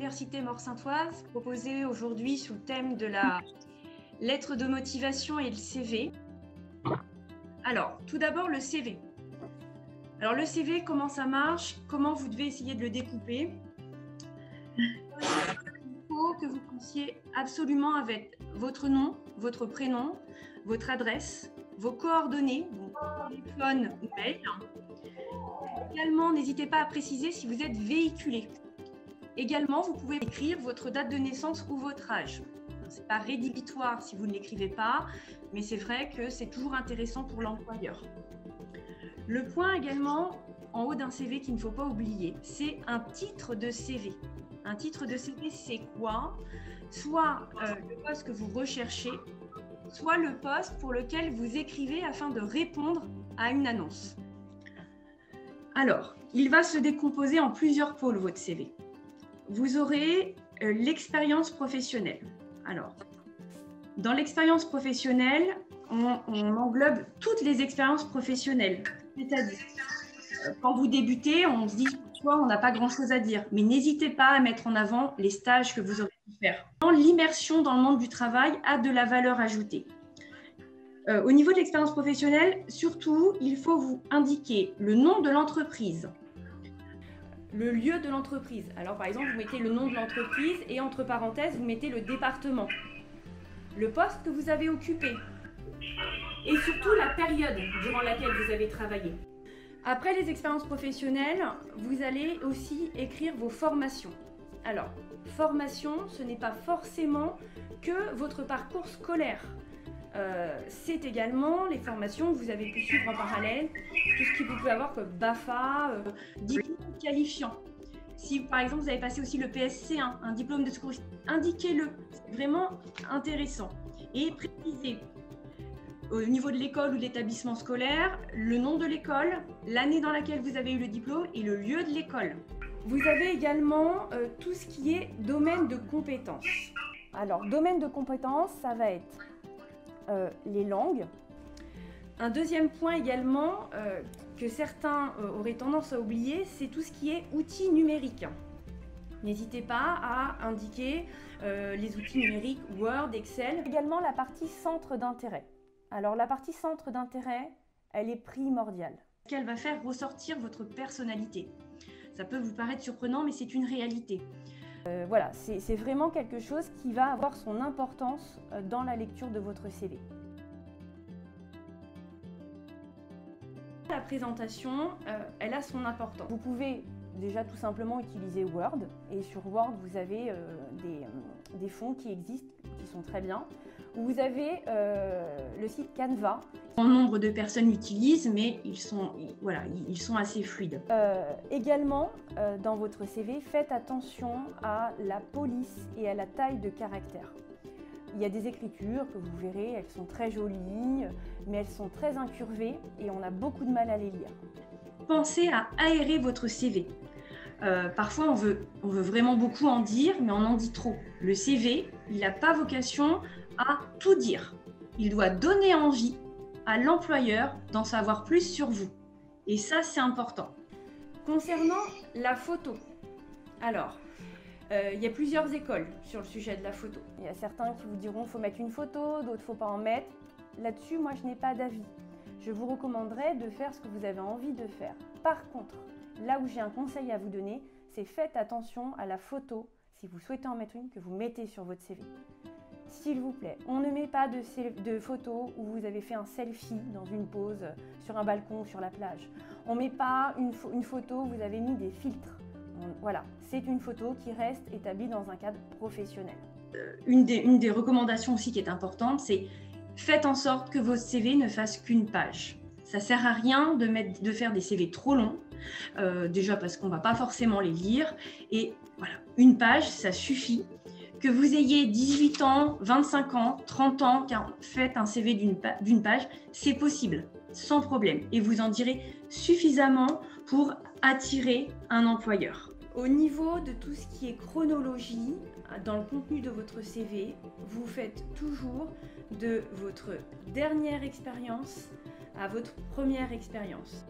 l'Université Morte-Saintoise, proposée aujourd'hui sous le thème de la lettre de motivation et le CV. Alors, tout d'abord, le CV. Alors, le CV, comment ça marche? Comment vous devez essayer de le découper? Il faut que vous pensiez absolument avec votre nom, votre prénom, votre adresse, vos coordonnées, donc téléphone ou mail. Également, n'hésitez pas à préciser si vous êtes véhiculé. Également, vous pouvez écrire votre date de naissance ou votre âge. Ce n'est pas rédhibitoire si vous ne l'écrivez pas, mais c'est vrai que c'est toujours intéressant pour l'employeur. Le point également, en haut d'un CV qu'il ne faut pas oublier, c'est un titre de CV. Un titre de CV, c'est quoi? Soit le poste que vous recherchez, soit le poste pour lequel vous écrivez afin de répondre à une annonce. Alors, il va se décomposer en plusieurs pôles, votre CV. Vous aurez l'expérience professionnelle. Alors, dans l'expérience professionnelle, on englobe toutes les expériences professionnelles. C'est-à-dire, quand vous débutez, on se dit, on n'a pas grand-chose à dire, mais n'hésitez pas à mettre en avant les stages que vous aurez pu faire. L'immersion dans le monde du travail a de la valeur ajoutée. Au niveau de l'expérience professionnelle, surtout, il faut vous indiquer le nom de l'entreprise, le lieu de l'entreprise. Alors, par exemple, vous mettez le nom de l'entreprise et entre parenthèses, vous mettez le département, le poste que vous avez occupé et surtout la période durant laquelle vous avez travaillé. Après les expériences professionnelles, vous allez aussi écrire vos formations. Alors, formation, ce n'est pas forcément que votre parcours scolaire. C'est également les formations que vous avez pu suivre en parallèle, tout ce que vous pouvez avoir comme BAFA, diplôme qualifiant. Si par exemple vous avez passé aussi le PSC1, un diplôme de secouriste, indiquez-le, c'est vraiment intéressant. Et précisez au niveau de l'école ou de l'établissement scolaire, le nom de l'école, l'année dans laquelle vous avez eu le diplôme et le lieu de l'école. Vous avez également tout ce qui est domaine de compétences. Alors, domaine de compétences, ça va être les langues. Un deuxième point également que certains auraient tendance à oublier, c'est tout ce qui est outils numériques. N'hésitez pas à indiquer les outils numériques Word, Excel. Également la partie centre d'intérêt. Alors la partie centre d'intérêt, elle est primordiale. Elle va faire ressortir votre personnalité. Ça peut vous paraître surprenant, mais c'est une réalité. Voilà, c'est vraiment quelque chose qui va avoir son importance dans la lecture de votre CV. La présentation, elle a son importance. Vous pouvez déjà tout simplement utiliser Word, et sur Word vous avez des fonds qui existent, qui sont très bien. Vous avez le site Canva. Un nombre de personnes l'utilisent, mais ils sont assez fluides. Également, dans votre CV, faites attention à la police et à la taille de caractère. Il y a des écritures que vous verrez, elles sont très jolies, mais elles sont très incurvées et on a beaucoup de mal à les lire. Pensez à aérer votre CV. Parfois, on veut vraiment beaucoup en dire, mais on en dit trop. Le CV, il n'a pas vocation à tout dire. Il doit donner envie à l'employeur d'en savoir plus sur vous. Et ça, c'est important. Concernant la photo, alors, il y a plusieurs écoles sur le sujet de la photo. Il y a certains qui vous diront qu'il faut mettre une photo, d'autres faut pas en mettre. Là-dessus, moi, je n'ai pas d'avis. Je vous recommanderais de faire ce que vous avez envie de faire. Par contre, là où j'ai un conseil à vous donner, c'est faites attention à la photo, si vous souhaitez en mettre une, que vous mettez sur votre CV. S'il vous plaît, on ne met pas de photos où vous avez fait un selfie dans une pause sur un balcon ou sur la plage. On ne met pas une photo où vous avez mis des filtres. Voilà, c'est une photo qui reste établie dans un cadre professionnel. Une des recommandations aussi qui est importante, c'est faites en sorte que votre CV ne fasse qu'une page. Ça ne sert à rien de faire des CV trop longs, déjà parce qu'on ne va pas forcément les lire. Et voilà, une page, ça suffit. Que vous ayez 18 ans, 25 ans, 30 ans, faites un CV d'une page, c'est possible, sans problème. Et vous en direz suffisamment pour attirer un employeur. Au niveau de tout ce qui est chronologie, dans le contenu de votre CV, vous faites toujours de votre dernière expérience à votre première expérience.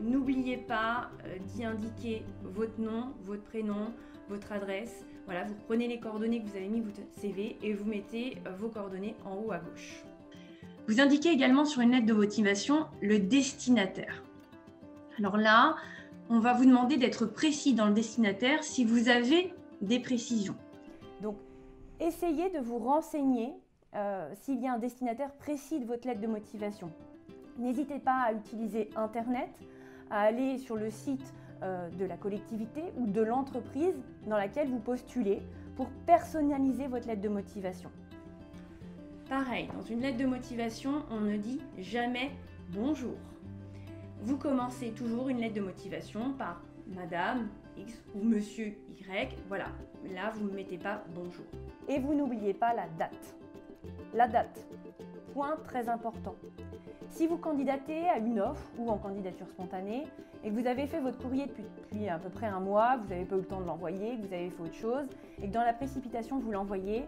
n'oubliez pas d'y indiquer votre nom, votre prénom, votre adresse. Voilà, vous prenez les coordonnées que vous avez mis votre CV et vous mettez vos coordonnées en haut à gauche. Vous indiquez également sur une lettre de motivation le destinataire. Alors là, on va vous demander d'être précis dans le destinataire si vous avez des précisions. Donc, essayez de vous renseigner s'il y a un destinataire précis de votre lettre de motivation. N'hésitez pas à utiliser Internet, à aller sur le site de la collectivité ou de l'entreprise dans laquelle vous postulez pour personnaliser votre lettre de motivation. Pareil, dans une lettre de motivation, on ne dit jamais bonjour. Vous commencez toujours une lettre de motivation par Madame X ou Monsieur Y. Voilà, là vous ne mettez pas bonjour. Et vous n'oubliez pas la date. La date, point très important. Si vous candidatez à une offre ou en candidature spontanée et que vous avez fait votre courrier depuis à peu près un mois, que vous n'avez pas eu le temps de l'envoyer, que vous avez fait autre chose et que dans la précipitation vous l'envoyez,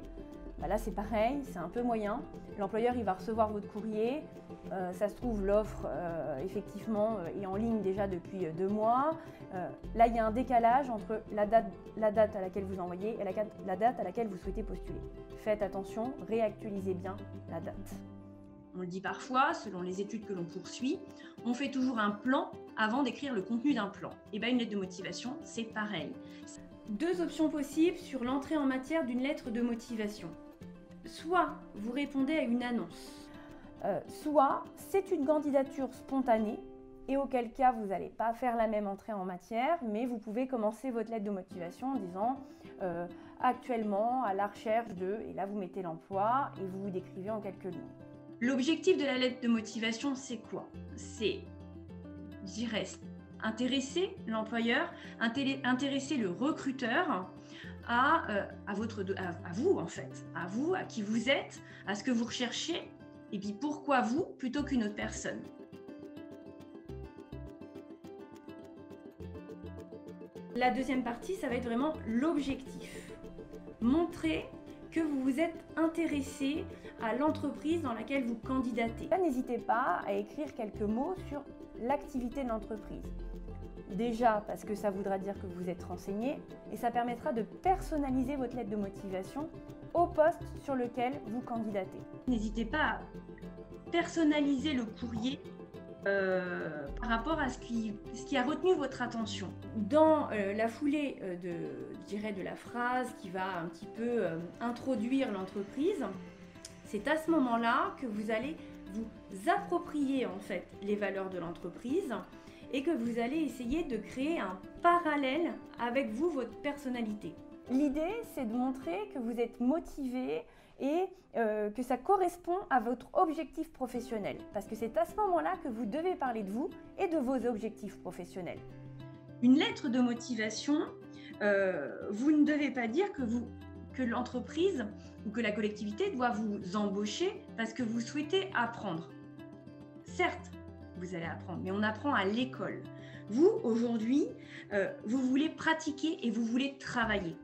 bah là c'est pareil, c'est un peu moyen. L'employeur il va recevoir votre courrier, ça se trouve l'offre effectivement est en ligne déjà depuis 2 mois. Là il y a un décalage entre la date à laquelle vous envoyez et la date à laquelle vous souhaitez postuler. Faites attention, réactualisez bien la date. On le dit parfois, selon les études que l'on poursuit, on fait toujours un plan avant d'écrire le contenu d'un plan. Et bien une lettre de motivation, c'est pareil. 2 options possibles sur l'entrée en matière d'une lettre de motivation. Soit vous répondez à une annonce. Soit c'est une candidature spontanée et auquel cas vous n'allez pas faire la même entrée en matière, mais vous pouvez commencer votre lettre de motivation en disant actuellement à la recherche de, et là vous mettez l'emploi et vous vous décrivez en quelques lignes. L'objectif de la lettre de motivation, c'est quoi? C'est, je dirais, intéresser l'employeur, intéresser le recruteur à vous en fait, à vous, à qui vous êtes, à ce que vous recherchez, et puis pourquoi vous plutôt qu'une autre personne. La deuxième partie, ça va être vraiment l'objectif. Montrer que vous vous êtes intéressé à l'entreprise dans laquelle vous candidatez. N'hésitez pas à écrire quelques mots sur l'activité de l'entreprise. Déjà parce que ça voudra dire que vous êtes renseigné et ça permettra de personnaliser votre lettre de motivation au poste sur lequel vous candidatez. N'hésitez pas à personnaliser le courrier par rapport à ce qui a retenu votre attention. Dans la foulée de la phrase qui va un petit peu introduire l'entreprise, c'est à ce moment-là que vous allez vous approprier en fait les valeurs de l'entreprise et que vous allez essayer de créer un parallèle avec vous, votre personnalité. L'idée, c'est de montrer que vous êtes motivé et que ça correspond à votre objectif professionnel. Parce que c'est à ce moment-là que vous devez parler de vous et de vos objectifs professionnels. Une lettre de motivation, vous ne devez pas dire que l'entreprise ou que la collectivité doit vous embaucher parce que vous souhaitez apprendre. Certes, vous allez apprendre, mais on apprend à l'école. Vous, aujourd'hui, vous voulez pratiquer et vous voulez travailler.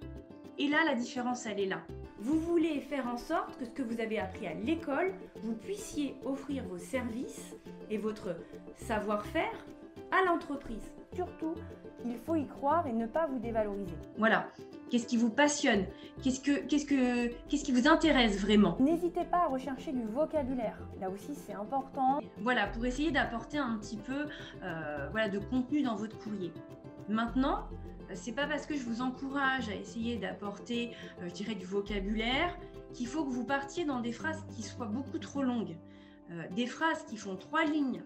Et là, la différence, elle est là. Vous voulez faire en sorte que ce que vous avez appris à l'école, vous puissiez offrir vos services et votre savoir-faire à l'entreprise. Surtout, il faut y croire et ne pas vous dévaloriser. Voilà. Qu'est-ce qui vous passionne? Qu'est-ce qui vous intéresse vraiment? N'hésitez pas à rechercher du vocabulaire. Là aussi, c'est important. Voilà, pour essayer d'apporter un petit peu de contenu dans votre courrier. Maintenant, c'est pas parce que je vous encourage à essayer d'apporter, du vocabulaire qu'il faut que vous partiez dans des phrases qui soient beaucoup trop longues. Des phrases qui font 3 lignes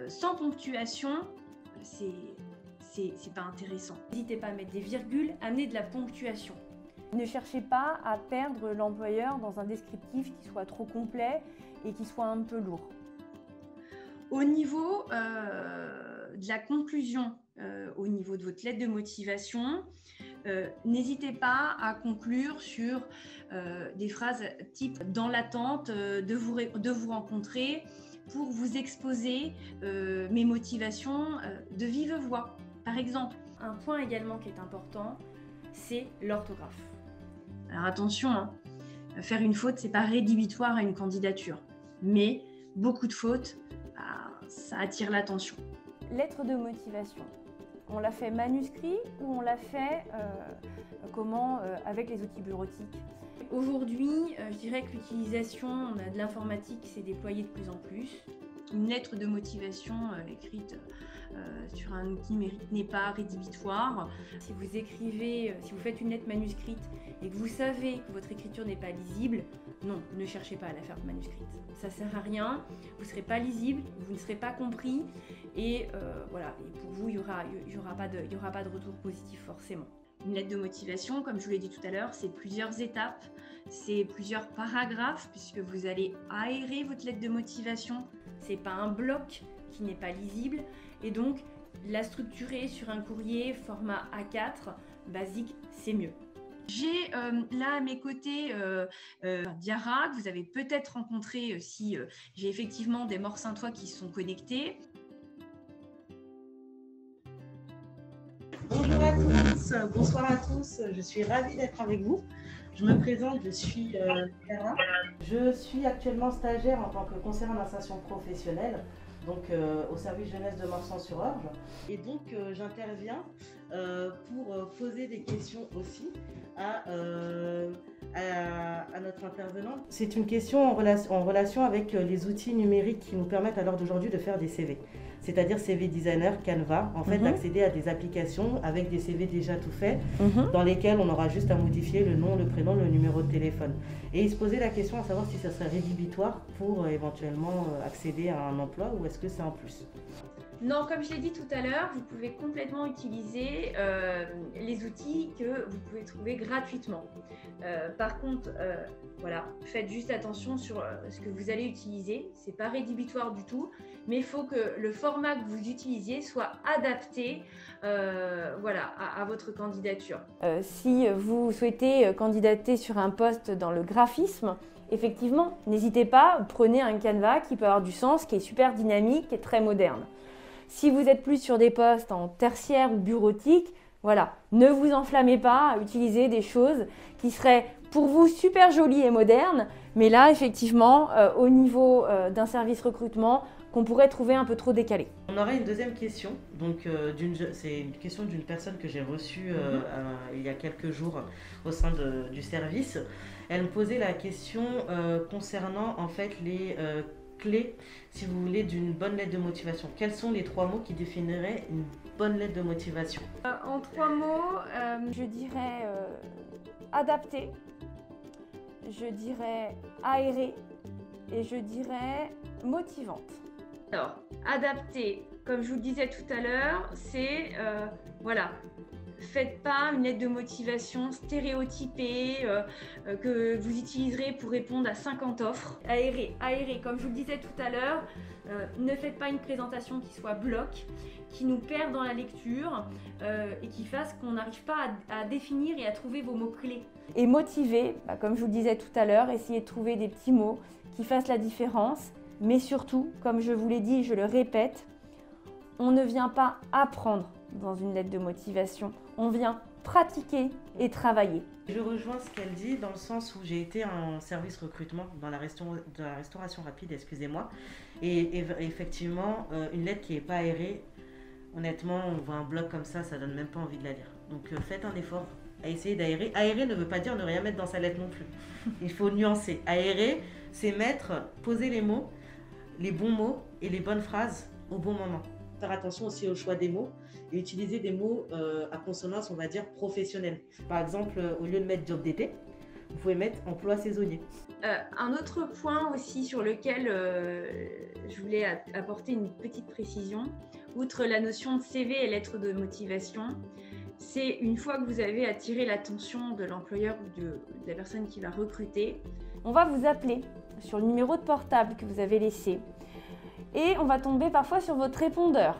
sans ponctuation, c'est pas intéressant. N'hésitez pas à mettre des virgules, amener de la ponctuation. Ne cherchez pas à perdre l'employeur dans un descriptif qui soit trop complet et qui soit un peu lourd. Au niveau de la conclusion, au niveau de votre lettre de motivation, n'hésitez pas à conclure sur des phrases type « dans l'attente de vous rencontrer » pour vous exposer mes motivations de vive voix. Par exemple, un point également qui est important, c'est l'orthographe. Alors attention, faire une faute, c'est pas rédhibitoire à une candidature, mais beaucoup de fautes, ça attire l'attention. lettre de motivation, on l'a fait manuscrit ou on l'a fait avec les outils bureautiques? Aujourd'hui, je dirais que l'utilisation de l'informatique s'est déployée de plus en plus. Une lettre de motivation écrite sur un outil numérique n'est pas rédhibitoire. Si vous écrivez, si vous faites une lettre manuscrite et que vous savez que votre écriture n'est pas lisible, non, ne cherchez pas à la faire manuscrite. Ça ne sert à rien, vous ne serez pas lisible, vous ne serez pas compris et voilà. Et pour vous, il y aura pas de retour positif forcément. Une lettre de motivation, comme je vous l'ai dit tout à l'heure, c'est plusieurs étapes, c'est plusieurs paragraphes puisque vous allez aérer votre lettre de motivation. C'est pas un bloc qui n'est pas lisible et donc la structurer sur un courrier format A4 basique, c'est mieux. J'ai là à mes côtés Diarra, que vous avez peut-être rencontré si j'ai effectivement des Morts-Saintois qui sont connectés. Bonjour à tous, bonsoir à tous, je suis ravie d'être avec vous. Je me présente, je suis Diarra. Je suis actuellement stagiaire en tant que conseillère en insertion professionnelle, donc au service jeunesse de Morsan-sur-Orge. Et donc j'interviens pour poser des questions aussi à notre intervenant. C'est une question en relation avec les outils numériques qui nous permettent à l'heure d'aujourd'hui de faire des CV. C'est-à-dire CV Designer, Canva, en fait d'accéder à des applications avec des CV déjà tout faits, dans lesquels on aura juste à modifier le nom, le prénom, le numéro de téléphone. Et il se posait la question à savoir si ça serait rédhibitoire pour éventuellement accéder à un emploi ou est-ce que c'est un plus. Non, comme je l'ai dit tout à l'heure, vous pouvez complètement utiliser les outils que vous pouvez trouver gratuitement. Par contre, voilà, faites juste attention sur ce que vous allez utiliser. C'est pas rédhibitoire du tout, mais il faut que le format que vous utilisiez soit adapté voilà, à votre candidature. Si vous souhaitez candidater sur un poste dans le graphisme, effectivement, n'hésitez pas, prenez un Canva qui peut avoir du sens, qui est super dynamique et très moderne. Si vous êtes plus sur des postes en tertiaire ou bureautique, voilà, ne vous enflammez pas à utiliser des choses qui seraient pour vous super jolies et modernes, mais là, effectivement, au niveau d'un service recrutement, qu'on pourrait trouver un peu trop décalé. On aurait une deuxième question, donc c'est une question d'une personne que j'ai reçue il y a quelques jours au sein du service. Elle me posait la question concernant en fait les clés, si vous voulez, d'une bonne lettre de motivation. Quels sont les 3 mots qui définiraient une bonne lettre de motivation? En 3 mots, je dirais adapter, je dirais aérer et je dirais motivante. Alors, adapter, comme je vous le disais tout à l'heure, c'est voilà. Faites pas une lettre de motivation stéréotypée que vous utiliserez pour répondre à 50 offres. Aérer, comme je vous le disais tout à l'heure, ne faites pas une présentation qui soit bloc, qui nous perd dans la lecture et qui fasse qu'on n'arrive pas à définir et à trouver vos mots-clés. Et motiver, comme je vous le disais tout à l'heure, essayez de trouver des petits mots qui fassent la différence, mais surtout, comme je vous l'ai dit et je le répète, on ne vient pas apprendre dans une lettre de motivation, on vient pratiquer et travailler. Je rejoins ce qu'elle dit dans le sens où j'ai été en service recrutement dans la restauration rapide, excusez-moi, et effectivement, une lettre qui n'est pas aérée, honnêtement, on voit un bloc comme ça donne même pas envie de la lire. Donc faites un effort à essayer d'aérer. Aérer ne veut pas dire ne rien mettre dans sa lettre non plus. Il faut nuancer. Aérer, c'est poser les mots, les bons mots et les bonnes phrases au bon moment. Faire attention aussi au choix des mots et utiliser des mots à consonance, on va dire, professionnelle. Par exemple, au lieu de mettre job d'été, vous pouvez mettre emploi saisonnier. Un autre point aussi sur lequel je voulais apporter une petite précision, outre la notion de CV et lettre de motivation, c'est une fois que vous avez attiré l'attention de l'employeur ou de la personne qui va recruter, on va vous appeler sur le numéro de portable que vous avez laissé et on va tomber parfois sur votre répondeur.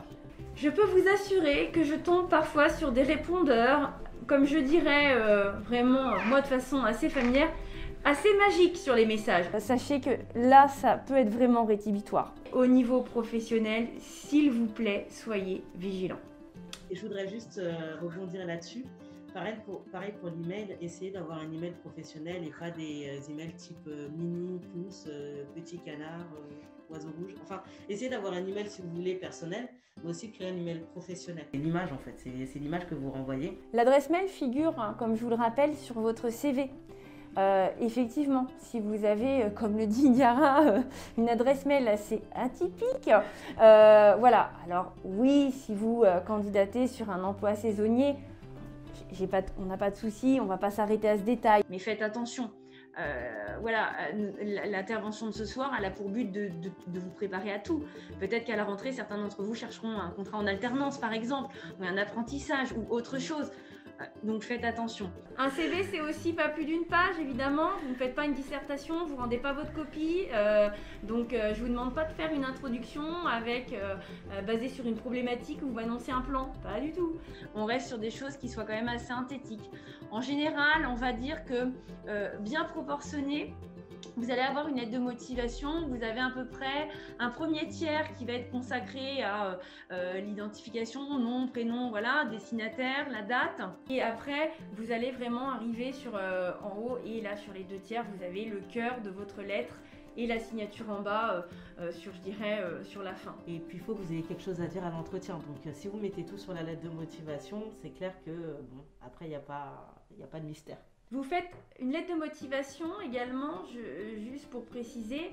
Je peux vous assurer que je tombe parfois sur des répondeurs, comme je dirais vraiment, moi de façon assez familière, assez magique sur les messages. Sachez que là, ça peut être vraiment rédhibitoire. Au niveau professionnel, s'il vous plaît, soyez vigilants. Et je voudrais juste rebondir là-dessus. Pareil pour l'email, essayez d'avoir un email professionnel et pas des emails type mini, pouce, petit canard. oiseau rouge. Enfin, essayez d'avoir un email si vous voulez personnel, mais aussi créer un email professionnel. C'est l'image en fait, c'est l'image que vous renvoyez. L'adresse mail figure, hein, comme je vous le rappelle, sur votre CV. Effectivement, si vous avez, comme le dit Diarra, une adresse mail assez atypique, voilà. Alors oui, si vous candidatez sur un emploi saisonnier, on n'a pas de souci, on ne va pas s'arrêter à ce détail. Mais faites attention. Voilà, l'intervention de ce soir, elle a pour but de vous préparer à tout. Peut-être qu'à la rentrée, certains d'entre vous chercheront un contrat en alternance, par exemple, ou un apprentissage, ou autre chose. Donc faites attention. Un CV, c'est aussi pas plus d'une page, évidemment. Vous ne faites pas une dissertation, vous ne rendez pas votre copie. Donc je ne vous demande pas de faire une introduction basée sur une problématique où vous annoncez un plan. Pas du tout. On reste sur des choses qui soient quand même assez synthétiques. En général, on va dire que bien proportionné, vous allez avoir une lettre de motivation, vous avez à peu près un premier tiers qui va être consacré à l'identification, nom, prénom, voilà, destinataire, la date. Et après, vous allez vraiment arriver en haut et là sur les 2 tiers, vous avez le cœur de votre lettre et la signature en bas sur la fin. Et puis il faut que vous ayez quelque chose à dire à l'entretien. Donc si vous mettez tout sur la lettre de motivation, c'est clair que après il n'y a pas de mystère. Vous faites une lettre de motivation également, juste pour préciser.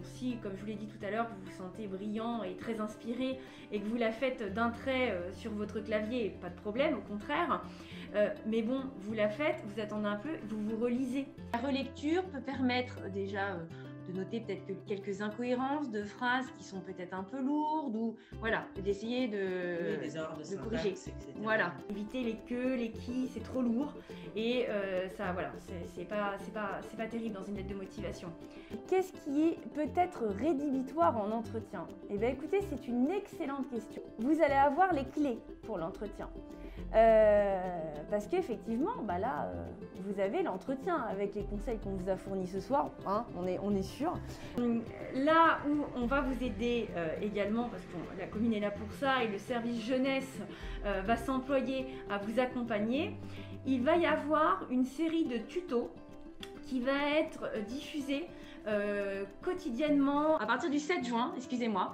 Si, comme je vous l'ai dit tout à l'heure, vous vous sentez brillant et très inspiré et que vous la faites d'un trait sur votre clavier, pas de problème, au contraire. Mais bon, vous la faites, vous attendez un peu, vous relisez. La relecture peut permettre déjà de noter peut-être quelques incohérences de phrases qui sont peut-être un peu lourdes ou voilà, d'essayer des erreurs de corriger. Etc. Voilà. Éviter les que, les qui, c'est trop lourd et ça voilà, c'est pas terrible dans une lettre de motivation. Qu'est-ce qui est peut-être rédhibitoire en entretien? Eh bien écoutez, c'est une excellente question. Vous allez avoir les clés pour l'entretien. Parce qu'effectivement, vous avez l'entretien avec les conseils qu'on vous a fournis ce soir, hein, on est sûr. Là où on va vous aider également, parce que la commune est là pour ça et le service jeunesse va s'employer à vous accompagner, il va y avoir une série de tutos qui va être diffusée quotidiennement. À partir du 7 juin, excusez-moi,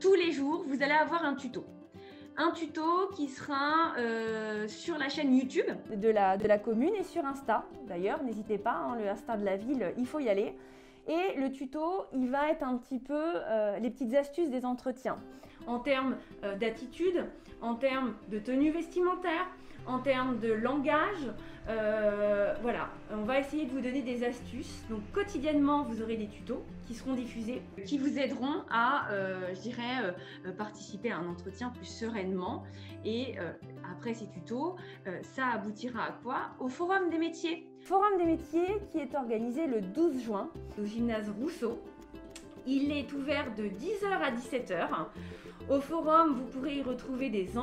tous les jours, vous allez avoir un tuto. Un tuto qui sera sur la chaîne YouTube de la commune et sur Insta. D'ailleurs, n'hésitez pas, hein, le Insta de la ville, il faut y aller. Et le tuto, il va être un petit peu les petites astuces des entretiens. En termes d'attitude, en termes de tenue vestimentaire, en termes de langage. Voilà, on va essayer de vous donner des astuces. Donc quotidiennement, vous aurez des tutos qui seront diffusés, qui vous aideront à, participer à un entretien plus sereinement. Et après ces tutos, ça aboutira à quoi? Au Forum des métiers. Forum des métiers qui est organisé le 12 juin au gymnase Rousseau. Il est ouvert de 10h à 17h. Au forum, vous pourrez y retrouver des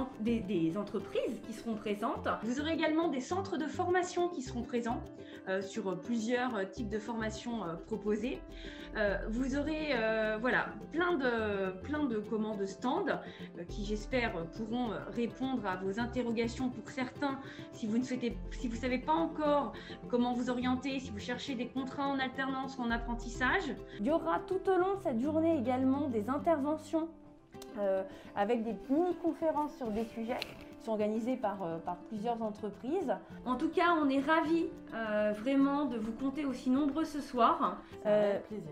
entreprises qui seront présentes. Vous aurez également des centres de formation qui seront présents sur plusieurs types de formations proposées. Vous aurez plein de commandes de stands qui, j'espère, pourront répondre à vos interrogations pour certains. Si vous ne savez pas encore comment vous orienter, si vous cherchez des contrats en alternance ou en apprentissage. Il y aura tout au long de cette journée également des interventions avec des mini-conférences sur des sujets qui sont organisées par plusieurs entreprises. En tout cas, on est ravis vraiment de vous compter aussi nombreux ce soir.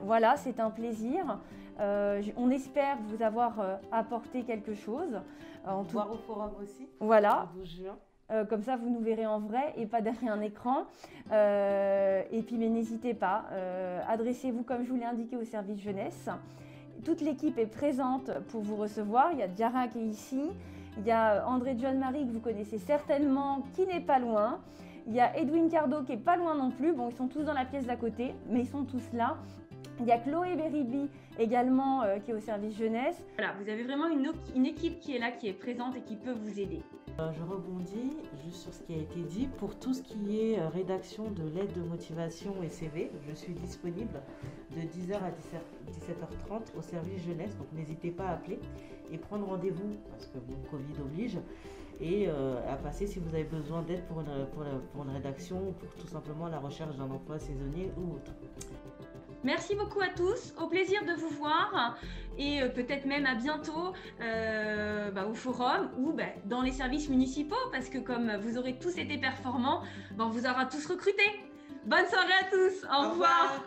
Voilà, c'est un plaisir. On espère vous avoir apporté quelque chose. Voir au forum aussi. Voilà. Le 12 juin. Comme ça, vous nous verrez en vrai et pas derrière un écran. Et puis, mais n'hésitez pas, adressez-vous, comme je vous l'ai indiqué, au service jeunesse. Toute l'équipe est présente pour vous recevoir. Il y a Diarra qui est ici. Il y a André John-Marie que vous connaissez certainement, qui n'est pas loin. Il y a Edwin Cardo qui est pas loin non plus. Bon, ils sont tous dans la pièce d'à côté, mais ils sont tous là. Il y a Chloé Beribi également qui est au service jeunesse. Voilà, vous avez vraiment une équipe qui est là, qui est présente et qui peut vous aider. Je rebondis juste sur ce qui a été dit. Pour tout ce qui est rédaction de lettres de motivation et CV, je suis disponible de 10h à 17h30 au service jeunesse. Donc n'hésitez pas à appeler et prendre rendez-vous parce que bon, Covid oblige. Et à passer si vous avez besoin d'aide pour une rédaction ou pour tout simplement la recherche d'un emploi saisonnier ou autre. Merci beaucoup à tous. Au plaisir de vous voir et peut-être même à bientôt au forum ou dans les services municipaux parce que comme vous aurez tous été performants, on vous aura tous recrutés. Bonne soirée à tous. Au revoir.